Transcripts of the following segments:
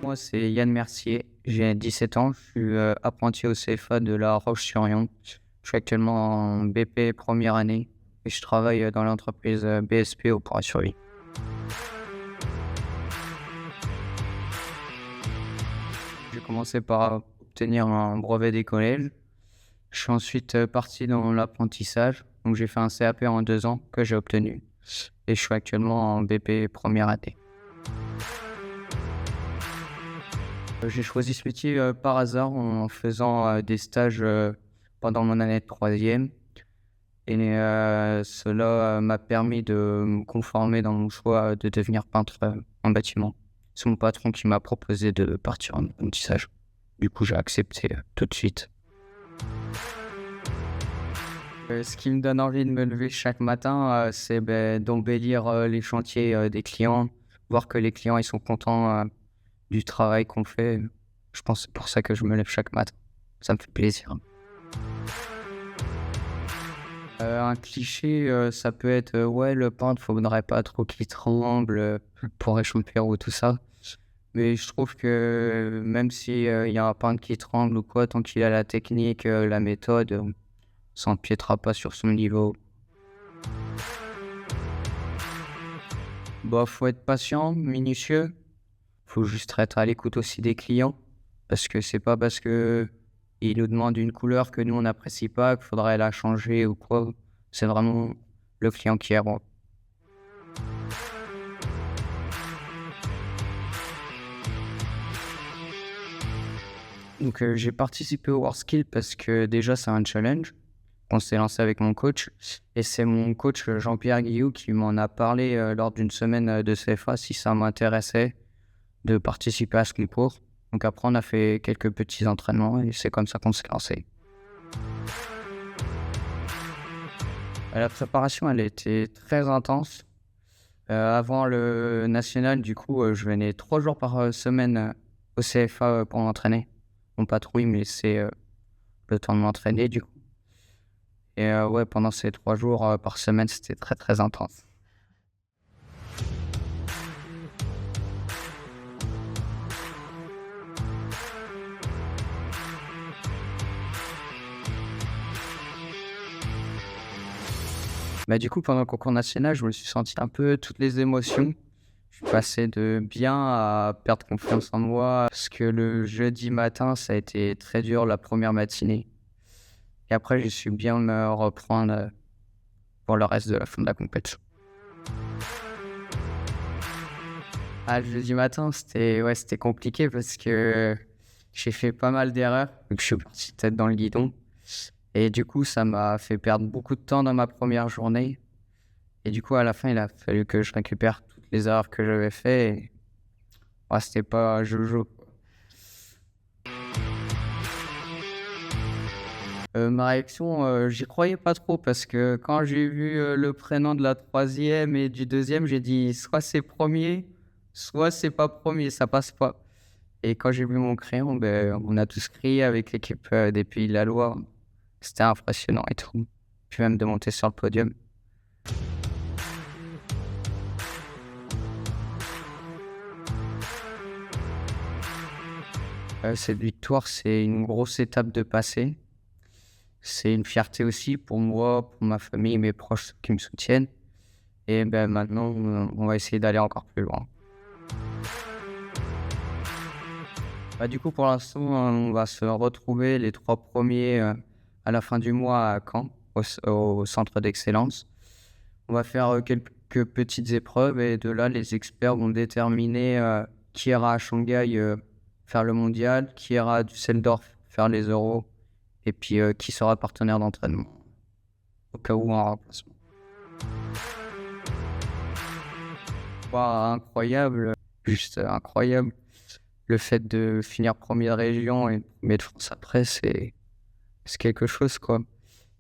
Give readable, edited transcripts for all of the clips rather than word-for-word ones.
Moi, c'est Yann Mercier, j'ai 17 ans, je suis apprenti au CFA de La Roche-sur-Yon. Je suis actuellement en BP première année et je travaille dans l'entreprise BSP au Port-sur-Vie. J'ai commencé par obtenir un brevet des collèges. Je suis ensuite parti dans l'apprentissage, donc j'ai fait un CAP en 2 ans que j'ai obtenu et je suis actuellement en BP première année. J'ai choisi ce métier par hasard en faisant des stages pendant mon année de troisième. Et cela m'a permis de me conformer dans mon choix de devenir peintre en bâtiment. C'est mon patron qui m'a proposé de partir en apprentissage. Du coup, j'ai accepté tout de suite. Ce qui me donne envie de me lever chaque matin, c'est d'embellir les chantiers des clients, voir que les clients ils sont contents du travail qu'on fait. Je pense que c'est pour ça que je me lève chaque matin. Ça me fait plaisir. Un cliché, ça peut être, ouais, le peintre, faudrait pas trop qu'il tremble, pour échauffer ou tout ça. Mais je trouve que même si, il y a un peintre qui tremble ou quoi, tant qu'il a la technique, la méthode, ça empiétera pas sur son niveau. Bah, faut être patient, minutieux. Faut juste être à l'écoute aussi des clients. Parce que c'est pas parce qu'ils nous demandent une couleur que nous on n'apprécie pas qu'il faudrait la changer ou quoi. C'est vraiment le client qui est roi. Donc, j'ai participé au WorldSkill parce que déjà, c'est un challenge. On s'est lancé avec mon coach et c'est mon coach Jean-Pierre Guillou qui m'en a parlé lors d'une semaine de CFA si ça m'intéressait de participer à ce concours. Donc après, on a fait quelques petits entraînements et c'est comme ça qu'on s'est lancé. La préparation, elle était très intense. Avant le national, du coup, je venais 3 jours par semaine au CFA pour m'entraîner. Mon patrouille me laissait le temps de m'entraîner, du coup. Et ouais, pendant ces 3 jours par semaine, c'était très, très intense. Bah, du coup, pendant le concours national, je me suis senti un peu toutes les émotions. Je suis passé de bien à perdre confiance en moi parce que le jeudi matin, ça a été très dur la première matinée. Et après, j'ai su bien me reprendre pour le reste de la fin de la compétition. Ah, le jeudi matin, c'était compliqué parce que j'ai fait pas mal d'erreurs. Donc, je suis parti tête dans le guidon. Et du coup, ça m'a fait perdre beaucoup de temps dans ma première journée. Et du coup, à la fin, il a fallu que je récupère toutes les erreurs que j'avais faites. Et ouais, c'était pas jojo. Ma réaction, j'y croyais pas trop parce que quand j'ai vu le prénom de la troisième et du deuxième, j'ai dit soit c'est premier, soit c'est pas premier, ça passe pas. Et quand j'ai vu mon crayon, on a tous crié avec l'équipe des Pays de la Loire. C'était impressionnant et tout. Puis même de monter sur le podium. Cette victoire, c'est une grosse étape de passé. C'est une fierté aussi pour moi, pour ma famille, mes proches qui me soutiennent. Et maintenant, on va essayer d'aller encore plus loin. Du coup, pour l'instant, on va se retrouver les 3 premiers à la fin du mois à Caen, au centre d'excellence. On va faire quelques petites épreuves et de là, les experts vont déterminer qui ira à Shanghai faire le mondial, qui ira à Düsseldorf faire les euros et puis qui sera partenaire d'entraînement au cas où en remplacement. Incroyable, juste incroyable. Le fait de finir premier de région et premier de France après, c'est quelque chose, quoi.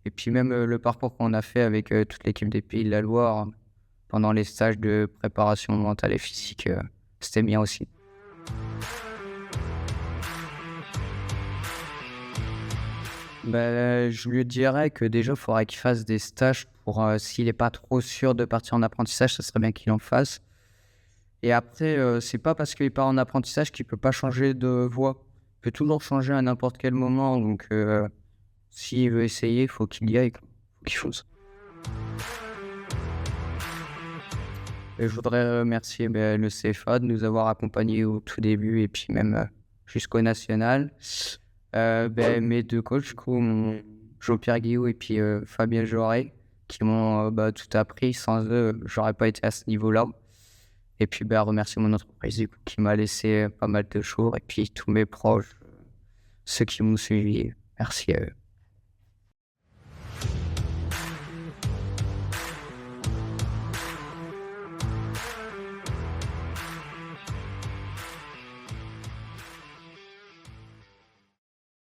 Et puis même le parcours qu'on a fait avec toute l'équipe des Pays de la Loire pendant les stages de préparation mentale et physique, c'était bien aussi. Je lui dirais que déjà, il faudrait qu'il fasse des stages pour, s'il n'est pas trop sûr de partir en apprentissage, ça serait bien qu'il en fasse. Et après, c'est pas parce qu'il part en apprentissage qu'il peut pas changer de voie. Il peut toujours changer à n'importe quel moment. Donc, s'il veut essayer, il faut qu'il y aille, quoi. Faut qu'il fonce. Et je voudrais remercier le CFA de nous avoir accompagnés au tout début et puis même jusqu'au national. Mes deux coachs, du coup, Jean-Pierre Guillot et puis Fabien Joret, qui m'ont tout appris. Sans eux, j'aurais pas été à ce niveau-là. Et puis remercier mon entreprise du coup, qui m'a laissé pas mal de jours et puis tous mes proches, ceux qui m'ont suivi. Merci à eux.